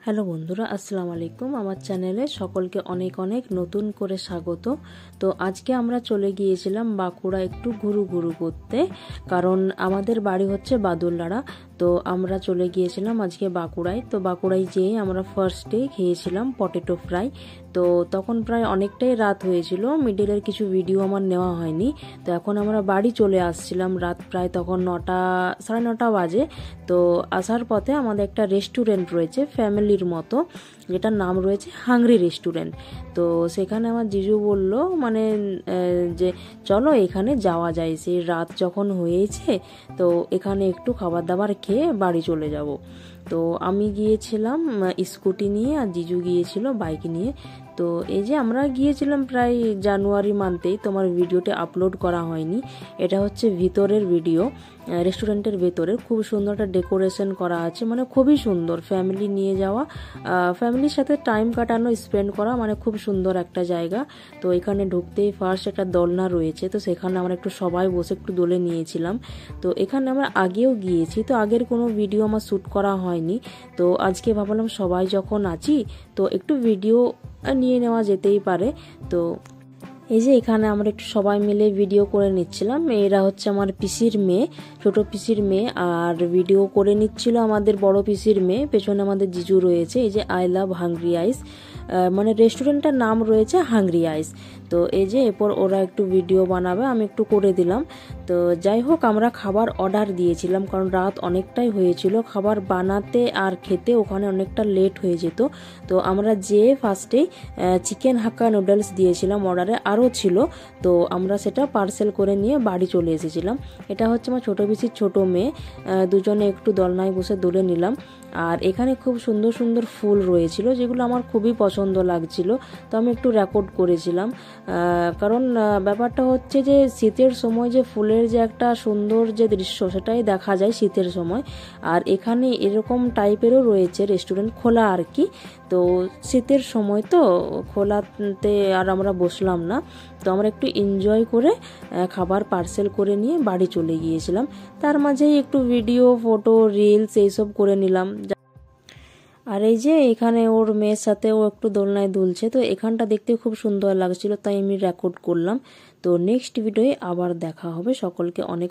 Hello বন্ধুরা, আসসালামু আলাইকুম। আমার চ্যানেলে সকলকে অনেক অনেক নতুন করে স্বাগত। তো আজকে আমরা চলে গিয়েছিলাম বাঁকুড়া একটু ঘুরু করতে, কারণ আমাদের বাড়ি হচ্ছে বাদুল্লাড়া। তো আমরা চলে গিয়েছিলাম আজকে বাঁকুড়ায়। তো বাঁকুড়ায় যেয়ে আমরা ফার্স্ট ডে খেয়েছিলাম পটেটো ফ্রাই। তো তখন প্রায় অনেকটাই রাত হয়েছিল, মিডিলের কিছু ভিডিও আমার নেওয়া হয়নি। তো এখন আমরা বাড়ি চলে আসছিলাম, রাত প্রায় তখন 9:30 বাজে। তো আসার পথে আমাদের একটা রেস্টুরেন্ট রয়েছে ফ্যামিলির মতো, যেটার নাম রয়েছে হাংরি রেস্টুরেন্ট। তো সেখানে আমার জিজু বলল যে চলো এখানে যাওয়া যায়, সেই রাত যখন হয়েছে তো এখানে একটু খাবার দাবার খেয়ে বাড়ি চলে যাব। তো আমি গিয়েছিলাম স্কুটি নিয়ে, আর জিজু গিয়েছিল বাইক নিয়ে। তো এই যে আমরা গিয়েছিলাম প্রায় জানুয়ারি মান্থেই, তোমার ভিডিওটি আপলোড করা হয়নি। এটা হচ্ছে ভিতরের ভিডিও, রেস্টুরেন্টের ভেতরে খুব সুন্দর একটা ডেকোরেশন করা আছে, খুবই সুন্দর। ফ্যামিলি নিয়ে যাওয়া, ফ্যামিলির সাথে টাইম কাটানো, স্পেন্ড করা, খুব সুন্দর একটা জায়গা। তো এখানে ঢুকতেই ফার্স্ট একটা দোলনা রয়েছে, তো সেখানে আমরা একটু সবাই বসে একটু দোলে নিয়েছিলাম। তো এখানে আমরা আগেও গিয়েছি, তো আগের কোনো ভিডিও আমার শ্যুট করা হয়নি। তো আজকে ভাবলাম সবাই যখন আছি তো একটু ভিডিও নিয়ে নেওয়া যেতেই পারে। তো এই যে এখানে আমরা একটু সবাই মিলে ভিডিও করে নিচ্ছিলাম। এরা হচ্ছে আমার পিসির মেয়ে, ছোট পিসির মেয়ে, আর ভিডিও করে নিচ্ছিল আমাদের বড় পিসির মেয়ে। পেছনে আমাদের জিজু রয়েছে। এই যে আই লাভ হাংরি আইস, রেস্টুরেন্টটার নাম রয়েছে হাংরি আইস। তো এই যে এরপর ওরা একটু ভিডিও বানাবে, আমি একটু করে দিলাম। তো যাই হোক, আমরা খাবার অর্ডার দিয়েছিলাম, কারণ রাত অনেকটাই হয়েছিল, খাবার বানাতে আর খেতে ওখানে অনেকটা লেট হয়ে যেত। তো আমরা যেয়ে ফার্স্টেই চিকেন হাক্কা নুডলস দিয়েছিলাম অর্ডারে, আরও ছিল। তো আমরা সেটা পার্সেল করে নিয়ে বাড়ি চলে এসেছিলাম। এটা হচ্ছে আমার ছোটো পিসির ছোট মেয়ে, দুজনে একটু দোলনায় বসে দোলে নিলাম। আর এখানে খুব সুন্দর সুন্দর ফুল রয়েছিল, যেগুলো আমার খুবই পছন্দ লাগছিল। তো আমি একটু রেকর্ড করেছিলাম, কারণ ব্যাপারটা হচ্ছে যে শীতের সময় যে ফুলের যে একটা সুন্দর যে দৃশ্য, সেটাই দেখা যায় শীতের সময়। আর এখানে এরকম টাইপেরও রয়েছে রেস্টুরেন্ট, খোলা আর কি। তো শীতের সময় তো খোলাতে আর আমরা বসলাম না, তো আমরা একটু এনজয় করে খাবার পার্সেল করে নিয়ে বাড়ি চলে গিয়েছিলাম। তার মাঝেই একটু ভিডিও, ফটো, রিলস এইসব করে নিলাম। আর এই যে এখানে ওর মেয়ের সাথে ও একটু দোলনায় দুলছে, তো এখানটা দেখতে খুব সুন্দর লাগছিল, তাই আমি রেকর্ড করলাম। তো নেক্সট ভিডিওয়ে আবার দেখা হবে। সকলকে অনেক